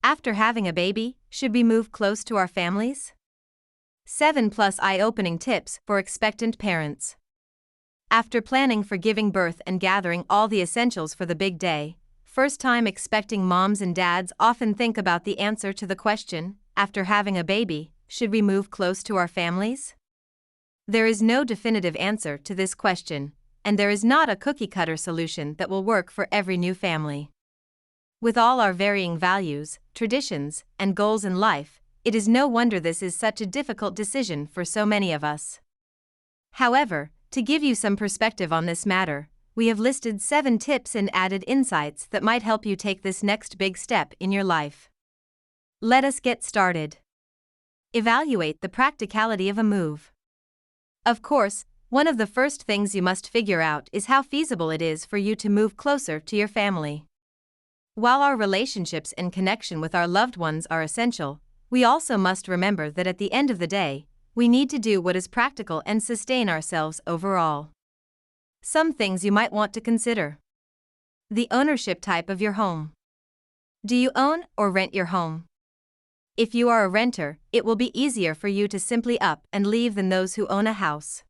After having a baby, should we move close to our families? 7+ eye-opening tips for expectant parents. After planning for giving birth and gathering all the essentials for the big day, first-time expecting moms and dads often think about the answer to the question, after having a baby, should we move close to our families? There is no definitive answer to this question, and there is not a cookie-cutter solution that will work for every new family. With all our varying values, traditions, and goals in life, it is no wonder this is such a difficult decision for so many of us. However, to give you some perspective on this matter, we have listed 7 tips and added insights that might help you take this next big step in your life. Let us get started. Evaluate the practicality of a move. Of course, one of the first things you must figure out is how feasible it is for you to move closer to your family. While our relationships and connection with our loved ones are essential, we also must remember that at the end of the day, we need to do what is practical and sustain ourselves overall. Some things you might want to consider. The ownership type of your home. Do you own or rent your home? If you are a renter, it will be easier for you to simply up and leave than those who own a house.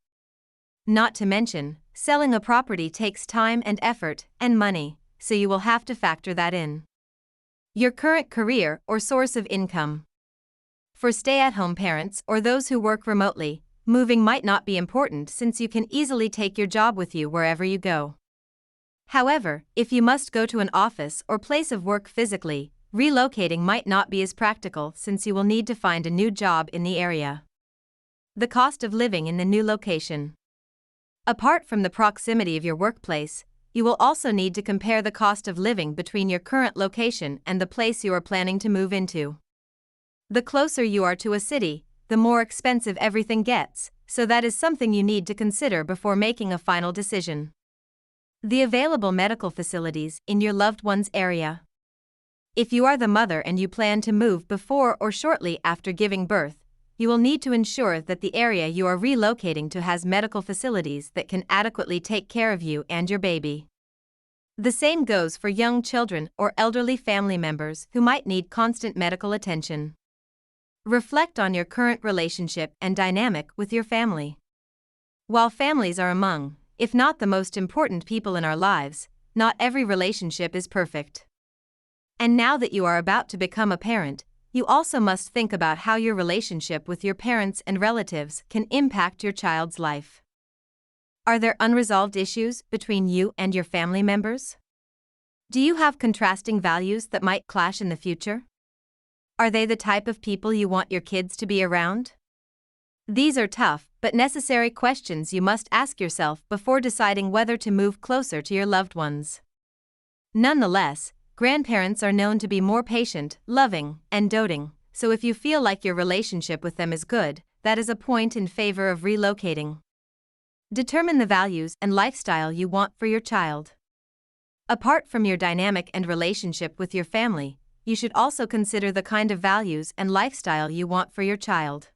Not to mention, selling a property takes time and effort and money, so you will have to factor that in. Your current career or source of income. For stay-at-home parents or those who work remotely, moving might not be important since you can easily take your job with you wherever you go. However, if you must go to an office or place of work physically, relocating might not be as practical since you will need to find a new job in the area. The cost of living in the new location. Apart from the proximity of your workplace, you will also need to compare the cost of living between your current location and the place you are planning to move into. The closer you are to a city, the more expensive everything gets, so that is something you need to consider before making a final decision. The available medical facilities in your loved one's area. If you are the mother and you plan to move before or shortly after giving birth, you will need to ensure that the area you are relocating to has medical facilities that can adequately take care of you and your baby. The same goes for young children or elderly family members who might need constant medical attention. Reflect on your current relationship and dynamic with your family. While families are among, if not the most important people in our lives, not every relationship is perfect. And now that you are about to become a parent, you also must think about how your relationship with your parents and relatives can impact your child's life. Are there unresolved issues between you and your family members? Do you have contrasting values that might clash in the future? Are they the type of people you want your kids to be around? These are tough but necessary questions you must ask yourself before deciding whether to move closer to your loved ones. Nonetheless, grandparents are known to be more patient, loving, and doting, so if you feel like your relationship with them is good, that is a point in favor of relocating. Determine the values and lifestyle you want for your child. Apart from your dynamic and relationship with your family, you should also consider the kind of values and lifestyle you want for your child.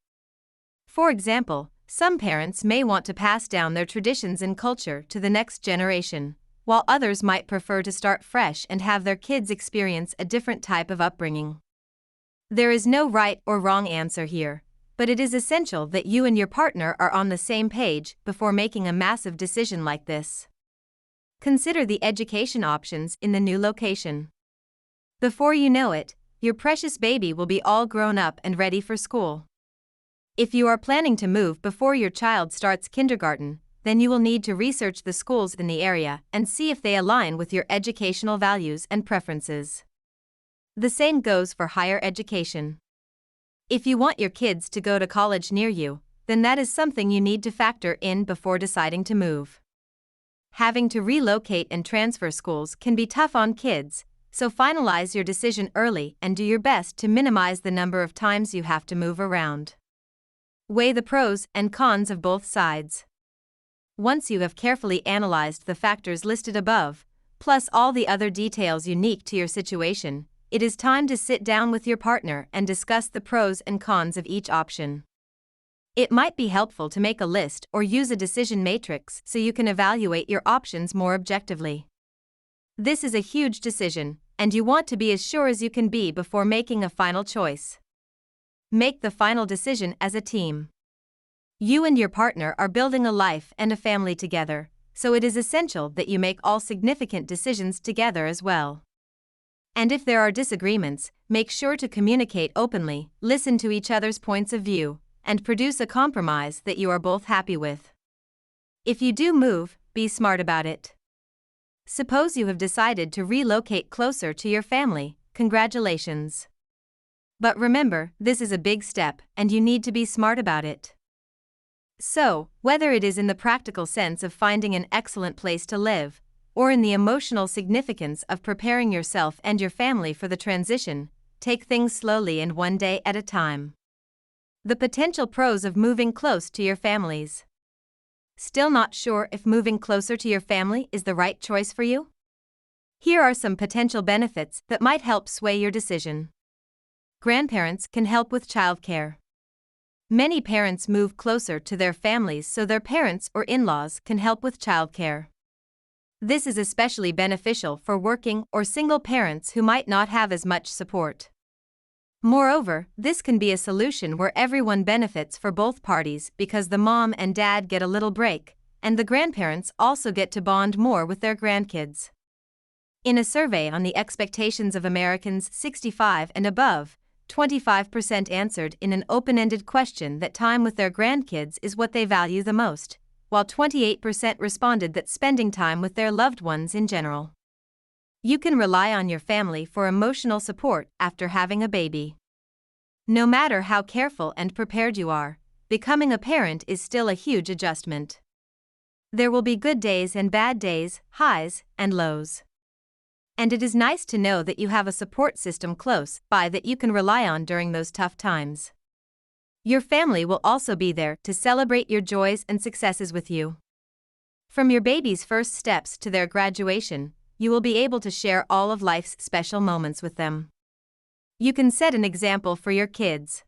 For example, some parents may want to pass down their traditions and culture to the next generation, while others might prefer to start fresh and have their kids experience a different type of upbringing. There is no right or wrong answer here, but it is essential that you and your partner are on the same page before making a massive decision like this. Consider the education options in the new location. Before you know it, your precious baby will be all grown up and ready for school. If you are planning to move before your child starts kindergarten, then you will need to research the schools in the area and see if they align with your educational values and preferences. The same goes for higher education. If you want your kids to go to college near you, then that is something you need to factor in before deciding to move. Having to relocate and transfer schools can be tough on kids, so finalize your decision early and do your best to minimize the number of times you have to move around. Weigh the pros and cons of both sides. Once you have carefully analyzed the factors listed above, plus all the other details unique to your situation, it is time to sit down with your partner and discuss the pros and cons of each option. It might be helpful to make a list or use a decision matrix so you can evaluate your options more objectively. This is a huge decision, and you want to be as sure as you can be before making a final choice. Make the final decision as a team. You and your partner are building a life and a family together, so it is essential that you make all significant decisions together as well. And if there are disagreements, make sure to communicate openly, listen to each other's points of view, and produce a compromise that you are both happy with. If you do move, be smart about it. Suppose you have decided to relocate closer to your family, congratulations. But remember, this is a big step, and you need to be smart about it. So, whether it is in the practical sense of finding an excellent place to live, or in the emotional significance of preparing yourself and your family for the transition, take things slowly and one day at a time. The potential pros of moving close to your families. Still not sure if moving closer to your family is the right choice for you? Here are some potential benefits that might help sway your decision. Grandparents can help with childcare. Many parents move closer to their families so their parents or in-laws can help with childcare. This is especially beneficial for working or single parents who might not have as much support. Moreover, this can be a solution where everyone benefits for both parties because the mom and dad get a little break, and the grandparents also get to bond more with their grandkids. In a survey on the expectations of Americans 65 and above, 25% answered in an open-ended question that time with their grandkids is what they value the most, while 28% responded that spending time with their loved ones in general. You can rely on your family for emotional support after having a baby. No matter how careful and prepared you are, becoming a parent is still a huge adjustment. There will be good days and bad days, highs and lows. And it is nice to know that you have a support system close by that you can rely on during those tough times. Your family will also be there to celebrate your joys and successes with you. From your baby's first steps to their graduation, you will be able to share all of life's special moments with them. You can set an example for your kids.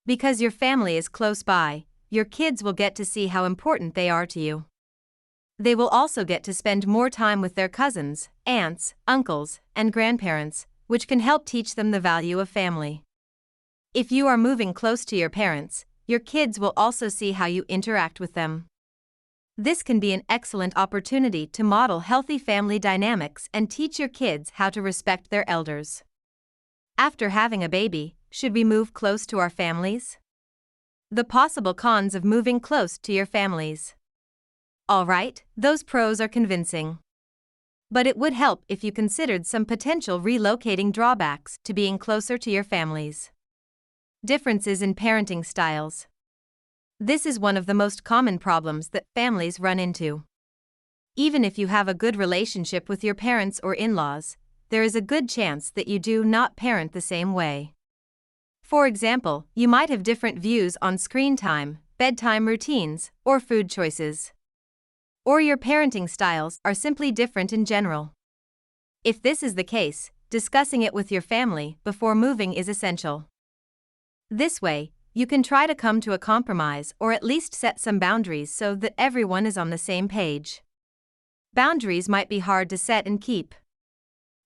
Because your family is close by, your kids will get to see how important they are to you. They will also get to spend more time with their cousins, aunts, uncles, and grandparents, which can help teach them the value of family. If you are moving close to your parents, your kids will also see how you interact with them. This can be an excellent opportunity to model healthy family dynamics and teach your kids how to respect their elders. After having a baby, should we move close to our families? The possible cons of moving close to your families. Alright, those pros are convincing. But it would help if you considered some potential relocating drawbacks to being closer to your families. Differences in parenting styles. This is one of the most common problems that families run into. Even if you have a good relationship with your parents or in-laws, there is a good chance that you do not parent the same way. For example, you might have different views on screen time, bedtime routines, or food choices. Or your parenting styles are simply different in general. If this is the case, discussing it with your family before moving is essential. This way, you can try to come to a compromise or at least set some boundaries so that everyone is on the same page. Boundaries might be hard to set and keep.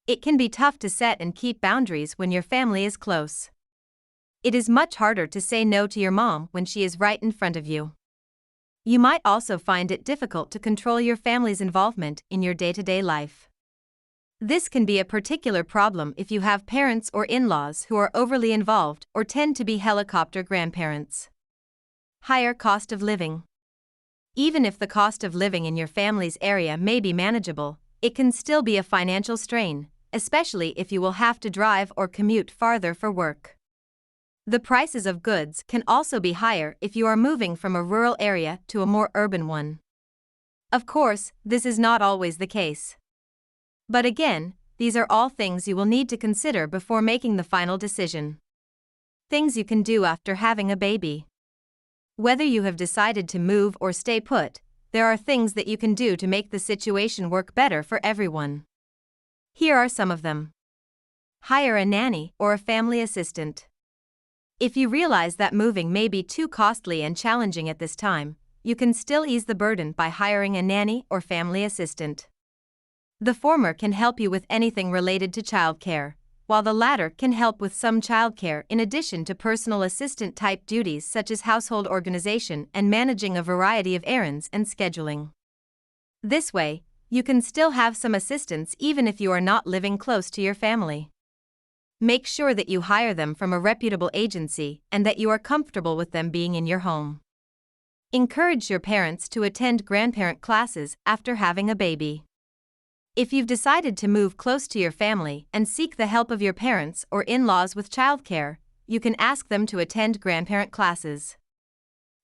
It can be tough to set and keep boundaries when your family is close. It is much harder to say no to your mom when she is right in front of you. You might also find it difficult to control your family's involvement in your day-to-day life. This can be a particular problem if you have parents or in-laws who are overly involved or tend to be helicopter grandparents. Higher cost of living. Even if the cost of living in your family's area may be manageable, it can still be a financial strain, especially if you will have to drive or commute farther for work. The prices of goods can also be higher if you are moving from a rural area to a more urban one. Of course, this is not always the case. But again, these are all things you will need to consider before making the final decision. Things you can do after having a baby. Whether you have decided to move or stay put, there are things that you can do to make the situation work better for everyone. Here are some of them. Hire a nanny or a family assistant. If you realize that moving may be too costly and challenging at this time, you can still ease the burden by hiring a nanny or family assistant. The former can help you with anything related to childcare, while the latter can help with some childcare in addition to personal assistant type duties such as household organization and managing a variety of errands and scheduling. This way, you can still have some assistance even if you are not living close to your family. Make sure that you hire them from a reputable agency and that you are comfortable with them being in your home. Encourage your parents to attend grandparent classes after having a baby. If you've decided to move close to your family and seek the help of your parents or in-laws with childcare, you can ask them to attend grandparent classes.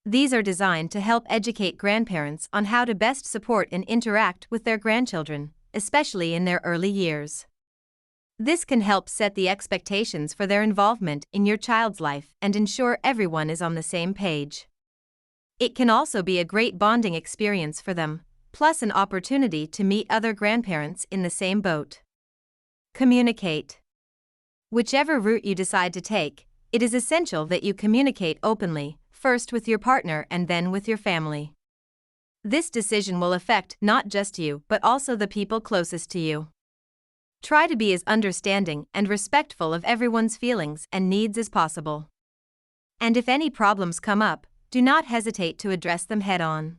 These are designed to help educate grandparents on how to best support and interact with their grandchildren, especially in their early years. This can help set the expectations for their involvement in your child's life and ensure everyone is on the same page. It can also be a great bonding experience for them, plus an opportunity to meet other grandparents in the same boat. Communicate. Whichever route you decide to take, it is essential that you communicate openly, first with your partner and then with your family. This decision will affect not just you but also the people closest to you. Try to be as understanding and respectful of everyone's feelings and needs as possible. And if any problems come up, do not hesitate to address them head-on.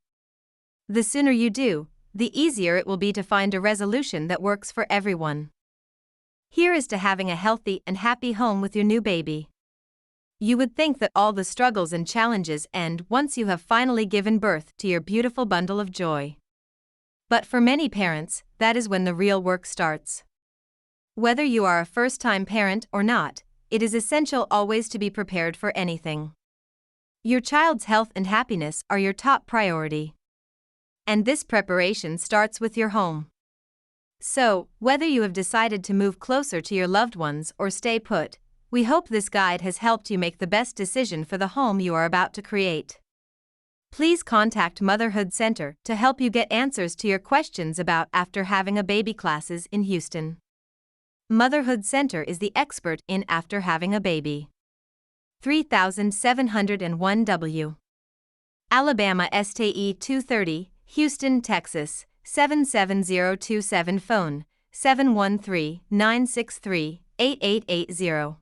The sooner you do, the easier it will be to find a resolution that works for everyone. Here is to having a healthy and happy home with your new baby. You would think that all the struggles and challenges end once you have finally given birth to your beautiful bundle of joy. But for many parents, that is when the real work starts. Whether you are a first-time parent or not, it is essential always to be prepared for anything. Your child's health and happiness are your top priority. And this preparation starts with your home. So, whether you have decided to move closer to your loved ones or stay put, we hope this guide has helped you make the best decision for the home you are about to create. Please contact Motherhood Center to help you get answers to your questions about after having a baby classes in Houston. Motherhood Center is the expert in after having a baby. 3701 W. Alabama STE 230, Houston, Texas, 77027 phone, 713-963-8880.